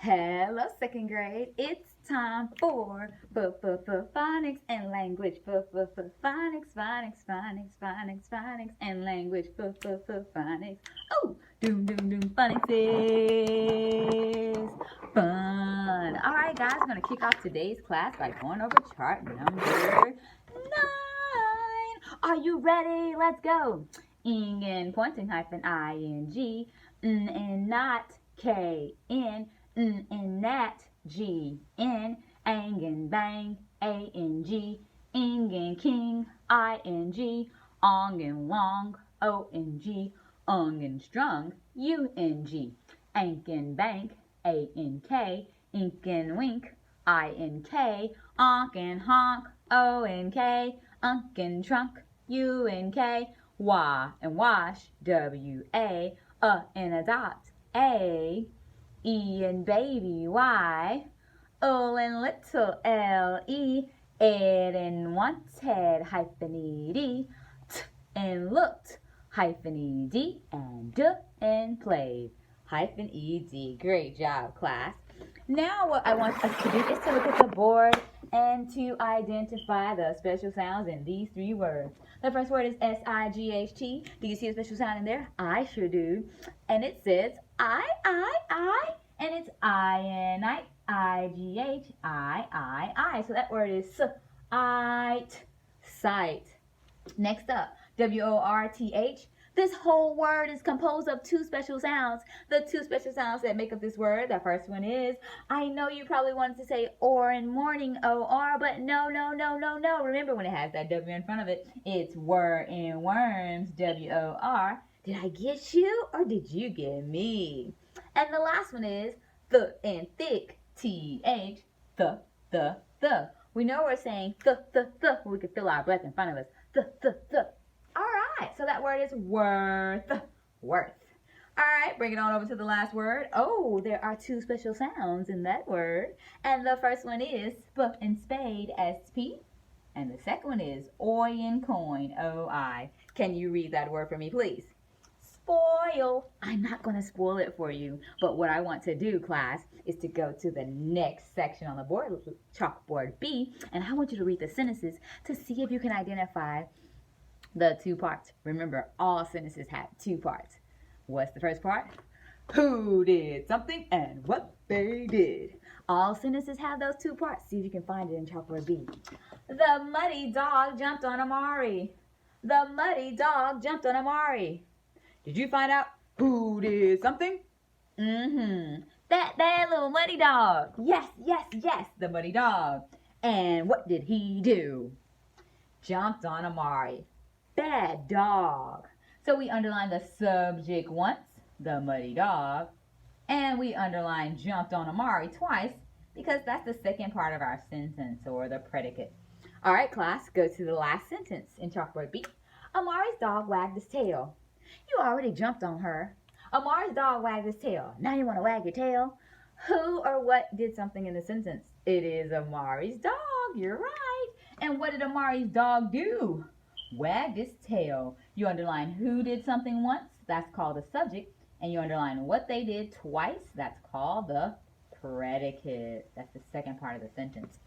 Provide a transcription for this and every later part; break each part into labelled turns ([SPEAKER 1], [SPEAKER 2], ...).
[SPEAKER 1] Hello, second grade. It's time for phonics and language. Phonics, phonics, phonics, phonics, phonics and language. Phonics. Oh, doom, doom, doom. Phonics is fun. All right, guys, I'm gonna kick off today's class by going over chart number 9. Are you ready? Let's go. Ing and pointing hyphen ing, n and not k n. And nat, G, N, ang and bang, A-N-G, ing and king, I-N-G, ong and long, O-N-G, ung and strung, U-N-G, ank and bank, A-N-K, ink and wink, I-N-K, onk and honk, O-N-K, unk and trunk, U-N-K, wah and wash, W-A, and adopt, A, E and baby, Y, O and little, L-E, ed and wanted, hyphen E-D, t and looked, hyphen E-D, and d and played, hyphen E-D. Great job, class. Now what I want us to do is to look at the board and to identify the special sounds in these 3 words. The first word is S-I-G-H-T. Do you see a special sound in there? I sure do. And it says I, and it's I-N-I, I-G-H, I. So that word is sight, sight. Next up, W-O-R-T-H. This whole word is composed of 2 special sounds. The 2 special sounds that make up this word, the first one is, I know you probably wanted to say or in morning, O-R, but no. Remember when it has that W in front of it, it's were in worms, W-O-R. Did I get you or did you get me? And the last one is the and thick, T-H, the. We know we're saying the. We can feel our breath in front of us, the. All right, so that word is worth. All right, bring it on over to the last word. Oh, there are 2 special sounds in that word. And the first one is sp and spade, S-P. And the second one is oi and coin, O-I. Can you read that word for me, please? Spoil. I'm not going to spoil it for you, but what I want to do, class, is to go to the next section on the board, chalkboard B, and I want you to read the sentences to see if you can identify the 2 parts. Remember, all sentences have 2 parts. What's the first part? Who did something and what they did. All sentences have those 2 parts. See if you can find it in chalkboard B. The muddy dog jumped on Amari. The muddy dog jumped on Amari. Did you find out who did something? That little muddy dog. Yes, the muddy dog. And what did he do? Jumped on Amari. Bad dog. So we underline the subject once, the muddy dog, and we underline jumped on Amari twice because that's the second part of our sentence or the predicate. All right, class, go to the last sentence in chalkboard B. Amari's dog wagged his tail. You already jumped on her. Amari's dog wagged his tail. Now you want to wag your tail? Who or what did something in the sentence? It is Amari's dog. You're right. And what did Amari's dog do? Wagged his tail. You underline who did something once, that's called the subject, and you underline what they did twice, that's called the predicate. That's the second part of the sentence.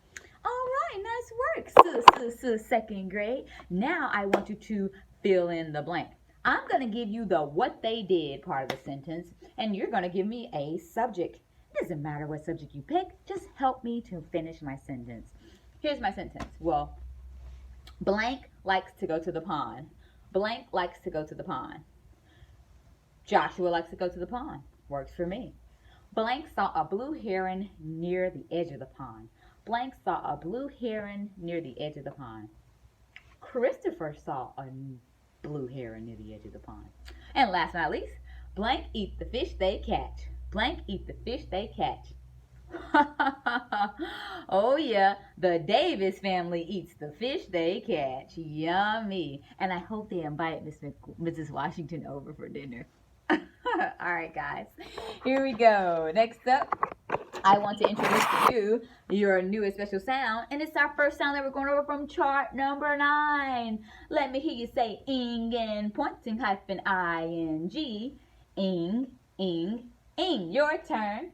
[SPEAKER 1] All right, nice work, second grade. Now I want you to fill in the blank. I'm going to give you the what they did part of the sentence, and you're going to give me a subject. It doesn't matter what subject you pick, just help me to finish my sentence. Here's my sentence. Well, blank likes to go to the pond. Blank likes to go to the pond. Joshua likes to go to the pond. Works for me. Blank saw a blue heron near the edge of the pond. Blank saw a blue heron near the edge of the pond. Christopher saw a blue heron near the edge of the pond. And last but not least, blank eat the fish they catch. Blank eat the fish they catch. Oh yeah, the Davis family eats the fish they catch. Yummy. And I hope they invite Mrs. Washington over for dinner. All right, guys, here we go. Next up, I want to introduce to you your newest special sound, and it's our first sound that we're going over from chart number 9. Let me hear you say ing and pointing hyphen ing. Ing, ing, ing. Your turn.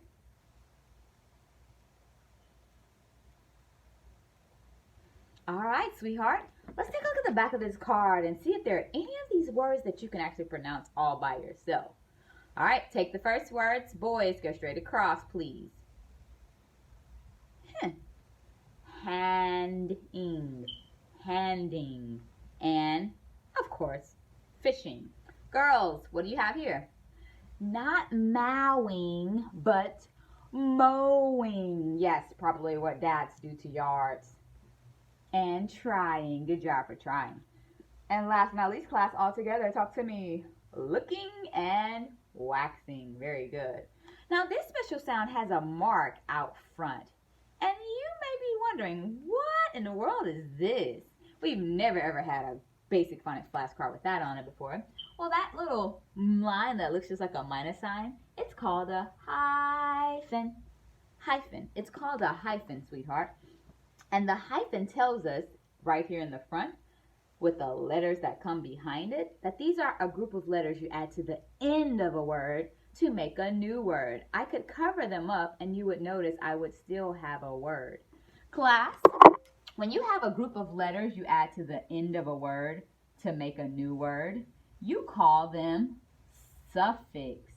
[SPEAKER 1] All right, sweetheart. Let's take a look at the back of this card and see if there are any of these words that you can actually pronounce all by yourself. All right, take the first words. Boys, go straight across, please. Handing, handing, and, of course, fishing. Girls, what do you have here? Not mowing, but mowing. Yes, probably what dads do to yards. And trying. Good job for trying. And last but not least, class, all together, talk to me. Looking and waxing. Very good. Now, this special sound has a mark out front. And you may be wondering, what in the world is this? We've never ever had a basic phonics flashcard with that on it before. Well, that little line that looks just like a minus sign, it's called a hyphen. Hyphen. It's called a hyphen, sweetheart. And the hyphen tells us right here in the front with the letters that come behind it that these are a group of letters you add to the end of a word to make a new word. I could cover them up and you would notice I would still have a word. Class, when you have a group of letters you add to the end of a word to make a new word, you call them suffix.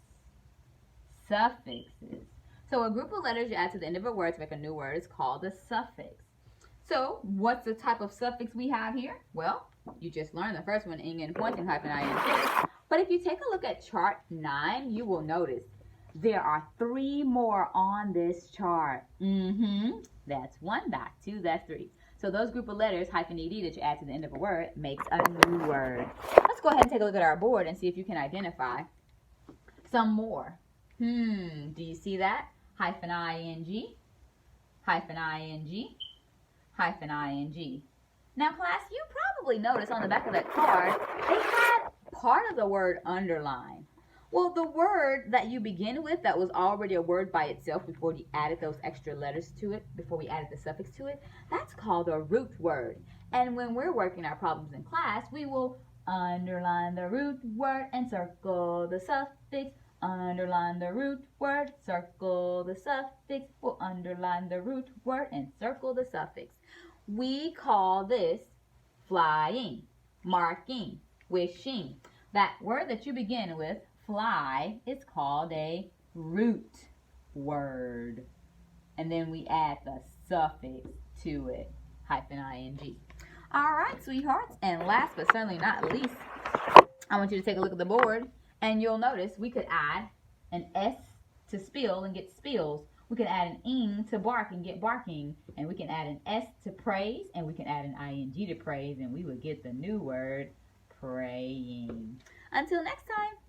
[SPEAKER 1] Suffixes. So a group of letters you add to the end of a word to make a new word is called a suffix. So what's the type of suffix we have here? Well, you just learned the first one, ing and pointing hyphen ing. But if you take a look at chart 9, you will notice there are 3 more on this chart. That's 1, that's 2, that's 3. So those group of letters, hyphen ed, that you add to the end of a word makes a new word. Let's go ahead and take a look at our board and see if you can identify some more. Do you see that? Hyphen ing, hyphen ing, hyphen ing. Now, class, you probably noticed on the back of that card, they had part of the word underline. Well, the word that you begin with that was already a word by itself before you added those extra letters to it, before we added the suffix to it, that's called a root word. And when we're working our problems in class, we will underline the root word and circle the suffix. Underline the root word, circle the suffix. We'll underline the root word and circle the suffix. We call this flying, marking, wishing. That word that you begin with, fly, is called a root word. And then we add the suffix to it, hyphen ing. All right, sweethearts. And last but certainly not least, I want you to take a look at the board. And you'll notice we could add an S to spill and get spills. We can add an ing to bark and get barking. And we can add an S to praise and we can add an ing to praise and we would get the new word praying. Until next time.